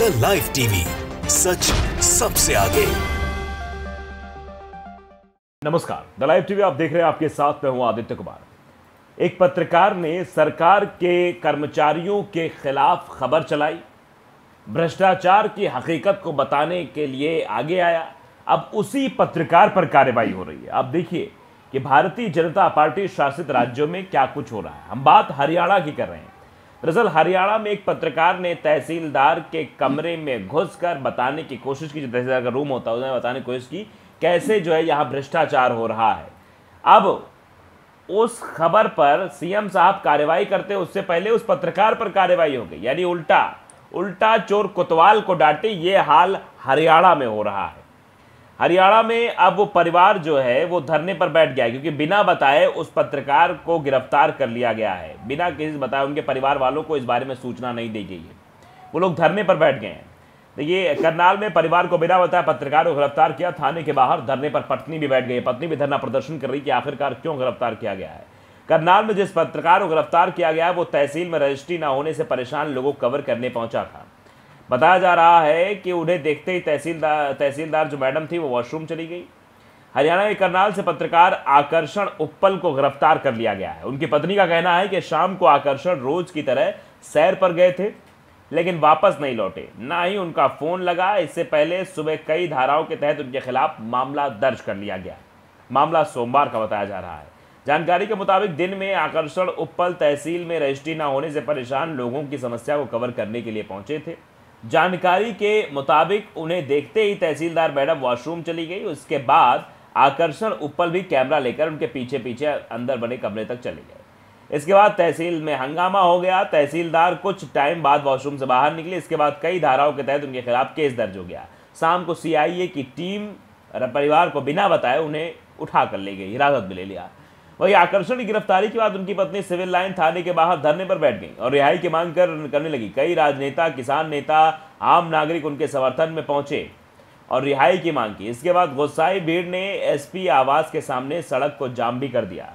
The live TV, सच सबसे आगे। नमस्कार, द लाइव टीवी आप देख रहे हैं। आपके साथ मैं हूं आदित्य कुमार। एक पत्रकार ने सरकार के कर्मचारियों के खिलाफ खबर चलाई, भ्रष्टाचार की हकीकत को बताने के लिए आगे आया। अब उसी पत्रकार पर कार्रवाई हो रही है। आप देखिए कि भारतीय जनता पार्टी शासित राज्यों में क्या कुछ हो रहा है। हम बात हरियाणा की कर रहे हैं। दरअसल हरियाणा में एक पत्रकार ने तहसीलदार के कमरे में घुसकर बताने की कोशिश की, जो तहसीलदार का रूम होता है उसने बताने की कोशिश की कैसे जो है यहाँ भ्रष्टाचार हो रहा है। अब उस खबर पर सीएम साहब कार्रवाई करते, उससे पहले उस पत्रकार पर कार्रवाई हो गई। यानी उल्टा चोर कोतवाल को डांटे, ये हाल हरियाणा में हो रहा है। हरियाणा में अब वो परिवार जो है वो धरने पर बैठ गया है, क्योंकि बिना बताए उस पत्रकार को गिरफ्तार कर लिया गया है। बिना किसी बताए उनके परिवार वालों को इस बारे में सूचना नहीं दी गई है। वो लोग धरने पर बैठ गए हैं। देखिए, करनाल में परिवार को बिना बताए पत्रकार को गिरफ्तार किया। थाने के बाहर धरने पर पत्नी भी बैठ गई। पत्नी भी धरना प्रदर्शन कर रही कि आखिरकार क्यों गिरफ्तार किया गया है। करनाल में जिस पत्रकार को गिरफ्तार किया गया है वो तहसील में रजिस्ट्री न होने से परेशान लोगों को कवर करने पहुंचा था। बताया जा रहा है कि उन्हें देखते ही तहसीलदार जो मैडम थी वो वॉशरूम चली गई। हरियाणा के करनाल से पत्रकार आकर्षण उप्पल को गिरफ्तार कर लिया गया है। उनकी पत्नी का कहना है कि शाम को आकर्षण रोज की तरह सैर पर गए थे, लेकिन वापस नहीं लौटे, ना ही उनका फोन लगा। इससे पहले सुबह कई धाराओं के तहत उनके खिलाफ मामला दर्ज कर लिया गया। मामला सोमवार का बताया जा रहा है। जानकारी के मुताबिक दिन में आकर्षण उप्पल तहसील में रजिस्ट्री न होने से परेशान लोगों की समस्या को कवर करने के लिए पहुंचे थे। जानकारी के मुताबिक उन्हें देखते ही तहसीलदार मैडम वॉशरूम चली गई। उसके बाद आकर्षण उप्पल भी कैमरा लेकर उनके पीछे पीछे अंदर बने कमरे तक चले गए। इसके बाद तहसील में हंगामा हो गया। तहसीलदार कुछ टाइम बाद वॉशरूम से बाहर निकले। इसके बाद कई धाराओं के तहत उनके खिलाफ केस दर्ज हो गया। शाम को सीआईए की टीम परिवार को बिना बताए उन्हें उठा कर ले गई, हिरासत में ले लिया। वही आकर्षण की गिरफ्तारी के बाद उनकी पत्नी सिविल लाइन थाने के बाहर धरने पर बैठ गई और रिहाई की मांग करने लगी। कई राजनेता, किसान नेता, आम नागरिक उनके समर्थन में पहुंचे और रिहाई की मांग की। इसके बाद गुस्साई भीड़ ने एसपी आवास के सामने सड़क को जाम भी कर दिया।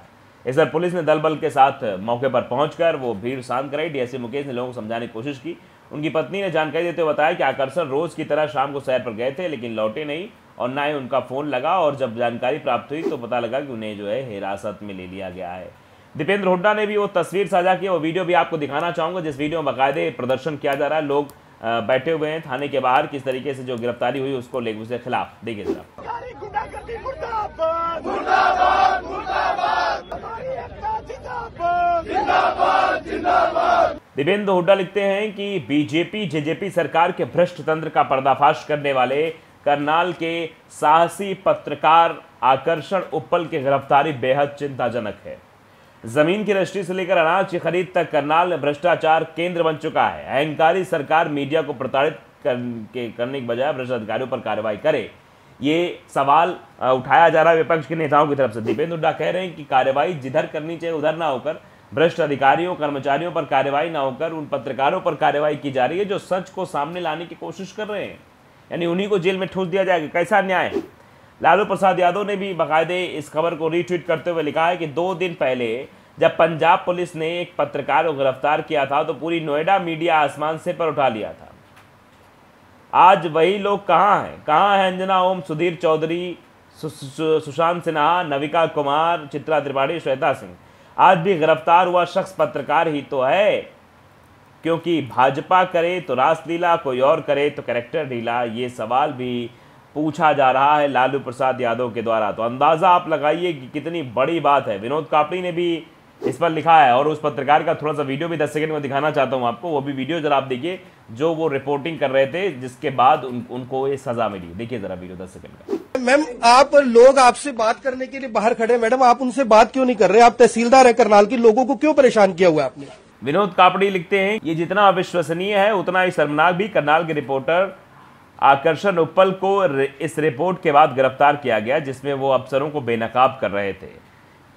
इस पर पुलिस ने दल बल के साथ मौके पर पहुंचकर वो भीड़ शांत कराई। डीएसपी मुकेश ने लोगों को समझाने की कोशिश की। उनकी पत्नी ने जानकारी देते हुए बताया कि आकर्षण रोज की तरह शाम को सैर पर गए थे, लेकिन लौटे नहीं और ना ही उनका फोन लगा। और जब जानकारी प्राप्त हुई तो पता लगा कि उन्हें जो है हिरासत में ले लिया गया है। दीपेंद्र हुड्डा ने भी वो तस्वीर साझा की। वो वीडियो भी आपको दिखाना चाहूंगा, जिस वीडियो में बाकायदे प्रदर्शन किया जा रहा है। लोग बैठे हुए हैं थाने के बाहर, किस तरीके से जो गिरफ्तारी हुई उसको लेकर उसके खिलाफ। देखिए जरा। दीपेंद्र हुड्डा लिखते हैं कि बीजेपी जेजेपी सरकार के भ्रष्ट तंत्र का पर्दाफाश करने वाले करनाल के साहसी पत्रकार आकर्षण उप्पल की गिरफ्तारी बेहद चिंताजनक है। जमीन की रजिस्ट्री से लेकर अनाज की खरीद तक करनाल में भ्रष्टाचार केंद्र बन चुका है। अहंकारी सरकार मीडिया को प्रताड़ित करने के बजाय भ्रष्ट अधिकारियों पर कार्रवाई करे, ये सवाल उठाया जा रहा है विपक्ष के नेताओं की तरफ से। दीपेंद्र हुड्डा कह रहे हैं कि कार्रवाई जिधर करनी चाहिए उधर ना होकर भ्रष्ट अधिकारियों कर्मचारियों पर कार्रवाई ना होकर उन पत्रकारों पर कार्रवाई की जा रही है जो सच को सामने लाने की कोशिश कर रहे हैं। यानी उन्हीं को जेल में ठूस दिया जाएगा। कैसा अन्याय है। लालू प्रसाद यादव ने भी बाकायदे इस खबर को रीट्वीट करते हुए लिखा है कि 2 दिन पहले जब पंजाब पुलिस ने एक पत्रकार को गिरफ्तार किया था तो पूरी नोएडा मीडिया आसमान से पर उठा लिया था। आज वही लोग कहाँ हैं? कहाँ है अंजना ओम, सुधीर चौधरी, सुशांत सिन्हा, नविका कुमार, चित्रा त्रिपाठी, श्वेता सिंह? आज भी गिरफ्तार हुआ शख्स पत्रकार ही तो है, क्योंकि भाजपा करे तो रासलीला, कोई और करे तो कैरेक्टर ढीला। ये सवाल भी पूछा जा रहा है लालू प्रसाद यादव के द्वारा। तो अंदाजा आप लगाइए कि कितनी बड़ी बात है। विनोद कापड़ी ने भी इस पर लिखा है और उस पत्रकार का थोड़ा सा वीडियो भी 10 सेकंड में दिखाना चाहता हूं आपको। वो भी वीडियो जरा आप देखिए, जो वो रिपोर्टिंग कर रहे थे जिसके बाद उनको ये सजा मिली। देखिए जरा वीडियो 10 सेकंड का। मैम, आप लोग आपसे बात करने के लिए बाहर खड़े हैं। मैडम, आप उनसे बात क्यों नहीं कर रहे? आप तहसीलदार है करनाल की, लोगों को क्यों परेशान किया हुआ है आपने? विनोद कापड़ी लिखते हैं, ये जितना अविश्वसनीय है उतना ही शर्मनाक भी। करनाल के रिपोर्टर आकर्षण उप्पल को इस रिपोर्ट के बाद गिरफ्तार किया गया जिसमें वो अफसरों को बेनकाब कर रहे थे।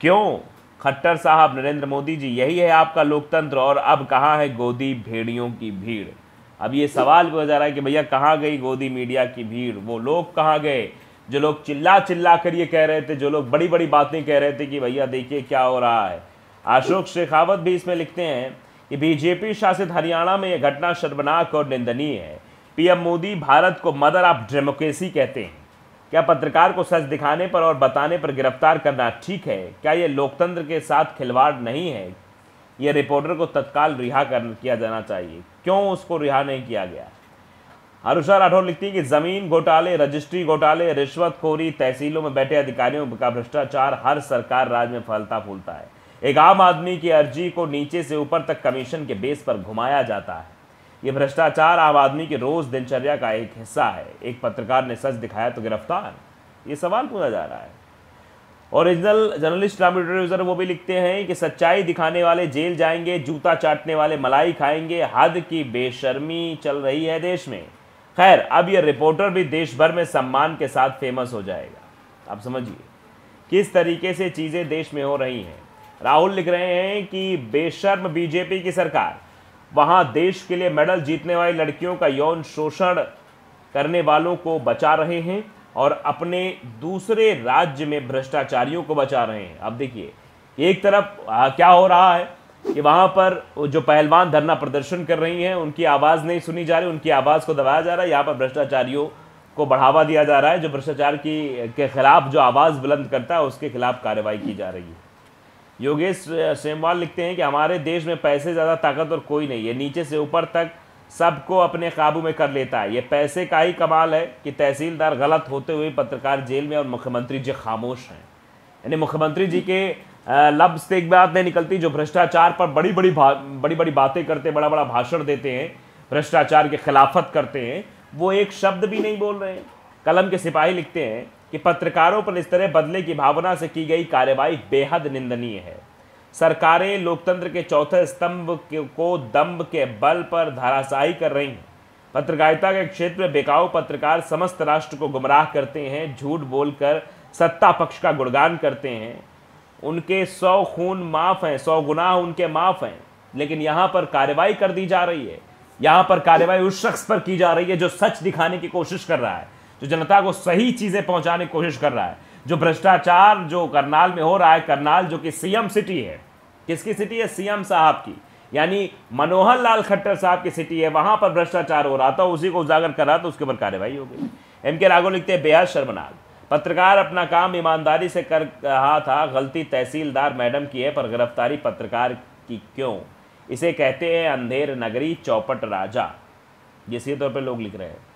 क्यों? खट्टर साहब, नरेंद्र मोदी जी, यही है आपका लोकतंत्र। और अब कहाँ है गोदी भेड़ियों की भीड़? अब ये सवाल भी हो जा रहा है कि भैया कहाँ गई गोदी मीडिया की भीड़? वो लोग कहाँ गए जो लोग चिल्ला चिल्ला कर ये कह रहे थे, जो लोग बड़ी बड़ी बातें कह रहे थे कि भैया देखिए क्या हो रहा है। अशोक शेखावत भी इसमें लिखते हैं कि बीजेपी शासित हरियाणा में यह घटना शर्मनाक और निंदनीय है। पीएम मोदी भारत को मदर ऑफ डेमोक्रेसी कहते हैं। क्या पत्रकार को सच दिखाने पर और बताने पर गिरफ्तार करना ठीक है? क्या यह लोकतंत्र के साथ खिलवाड़ नहीं है? यह रिपोर्टर को तत्काल रिहा किया जाना चाहिए। क्यों उसको रिहा नहीं किया गया? अनुषा राठौर लिखती है कि जमीन घोटाले, रजिस्ट्री घोटाले, रिश्वतखोरी, तहसीलों में बैठे अधिकारियों का भ्रष्टाचार हर सरकार राज में फलता फूलता है। एक आम आदमी की अर्जी को नीचे से ऊपर तक कमीशन के बेस पर घुमाया जाता है। ये भ्रष्टाचार आम आदमी की रोज दिनचर्या का एक हिस्सा है। एक पत्रकार ने सच दिखाया तो गिरफ्तार, ये सवाल पूछा जा रहा है। ओरिजिनल जर्नलिस्ट यूजर वो भी लिखते हैं कि सच्चाई दिखाने वाले जेल जाएंगे, जूता चाटने वाले मलाई खाएंगे। हद की बेशर्मी चल रही है देश में। खैर, अब यह रिपोर्टर भी देश भर में सम्मान के साथ फेमस हो जाएगा। आप समझिए किस तरीके से चीज़ें देश में हो रही हैं। राहुल लिख रहे हैं कि बेशर्म बीजेपी की सरकार वहां देश के लिए मेडल जीतने वाली लड़कियों का यौन शोषण करने वालों को बचा रहे हैं और अपने दूसरे राज्य में भ्रष्टाचारियों को बचा रहे हैं। अब देखिए एक तरफ क्या हो रहा है कि वहां पर जो पहलवान धरना प्रदर्शन कर रही हैं उनकी आवाज़ नहीं सुनी जा रही, उनकी आवाज़ को दबाया जा रहा है। यहाँ पर भ्रष्टाचारियों को बढ़ावा दिया जा रहा है। जो भ्रष्टाचार के खिलाफ जो आवाज़ बुलंद करता है उसके खिलाफ कार्रवाई की जा रही है। योगेश सेमवाल लिखते हैं कि हमारे देश में पैसे ज़्यादा ताकतवर कोई नहीं है, नीचे से ऊपर तक सबको अपने काबू में कर लेता है। ये पैसे का ही कमाल है कि तहसीलदार गलत होते हुए पत्रकार जेल में और मुख्यमंत्री जी खामोश हैं। यानी मुख्यमंत्री जी के लब से एक बात नहीं निकलती, जो भ्रष्टाचार पर बड़ी बड़ी बातें करते, बड़ा बड़ा भाषण देते हैं, भ्रष्टाचार की खिलाफत करते हैं, वो एक शब्द भी नहीं बोल रहे हैं। कलम के सिपाही लिखते हैं कि पत्रकारों पर इस तरह बदले की भावना से की गई कार्रवाई बेहद निंदनीय है। सरकारें लोकतंत्र के चौथे स्तंभ को दंभ के बल पर धराशायी कर रही हैं। पत्रकारिता के क्षेत्र में बेकाऊ पत्रकार समस्त राष्ट्र को गुमराह करते हैं, झूठ बोलकर सत्ता पक्ष का गुणगान करते हैं। उनके 100 खून माफ़ हैं, 100 गुनाह उनके माफ़ हैं, लेकिन यहाँ पर कार्रवाई कर दी जा रही है। यहाँ पर कार्रवाई उस शख्स पर की जा रही है जो सच दिखाने की कोशिश कर रहा है, जो जनता को सही चीज़ें पहुँचाने की कोशिश कर रहा है। जो भ्रष्टाचार जो करनाल में हो रहा है, करनाल जो कि सीएम सिटी है, किसकी सिटी है? सीएम साहब की, यानी मनोहर लाल खट्टर साहब की सिटी है। वहाँ पर भ्रष्टाचार हो रहा था, उसी को उजागर कर रहा था, उसके ऊपर कार्रवाई हो गई। MK राघव लिखते हैं बेहद शर्मनाक, पत्रकार अपना काम ईमानदारी से कर रहा था, गलती तहसीलदार मैडम की है पर गिरफ्तारी पत्रकार की क्यों? इसे कहते हैं अंधेर नगरी चौपट राजा। ये सीधे तौर पर लोग लिख रहे हैं।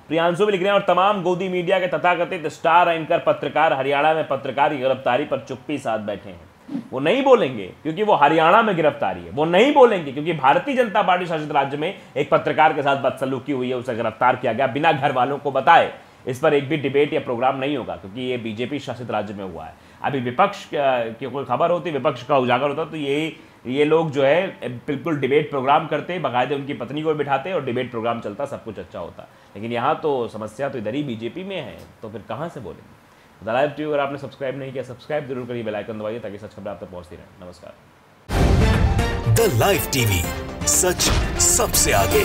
प्रियांशु भी लिख रहे हैं और तमाम गोदी मीडिया के तथाकथित स्टार एंकर पत्रकार हरियाणा में पत्रकार की गिरफ्तारी पर चुप्पी साध बैठे हैं। वो नहीं बोलेंगे क्योंकि वो हरियाणा में गिरफ्तारी है। वो नहीं बोलेंगे क्योंकि भारतीय जनता पार्टी शासित राज्य में एक पत्रकार के साथ बदसलूकी हुई है, उसे गिरफ्तार किया गया बिना घर वालों को बताए। इस पर एक भी डिबेट या प्रोग्राम नहीं होगा क्योंकि ये बीजेपी शासित राज्य में हुआ है। अभी विपक्ष की कोई खबर होती, विपक्ष का उजागर होता, तो ये लोग जो है बिल्कुल डिबेट प्रोग्राम करते, बाकायदे उनकी पत्नी को बिठाते और डिबेट प्रोग्राम चलता, सब कुछ अच्छा होता। लेकिन यहाँ तो समस्या तो इधर ही बीजेपी में है, तो फिर कहाँ से बोलेंगे? द लाइव टीवी अगर आपने सब्सक्राइब नहीं किया, सब्सक्राइब जरूर करिए, बेल आइकन दबाइए ताकि सच खबर आप तक पहुँचती रहे। नमस्कार। द लाइव टीवी, सच सबसे आगे।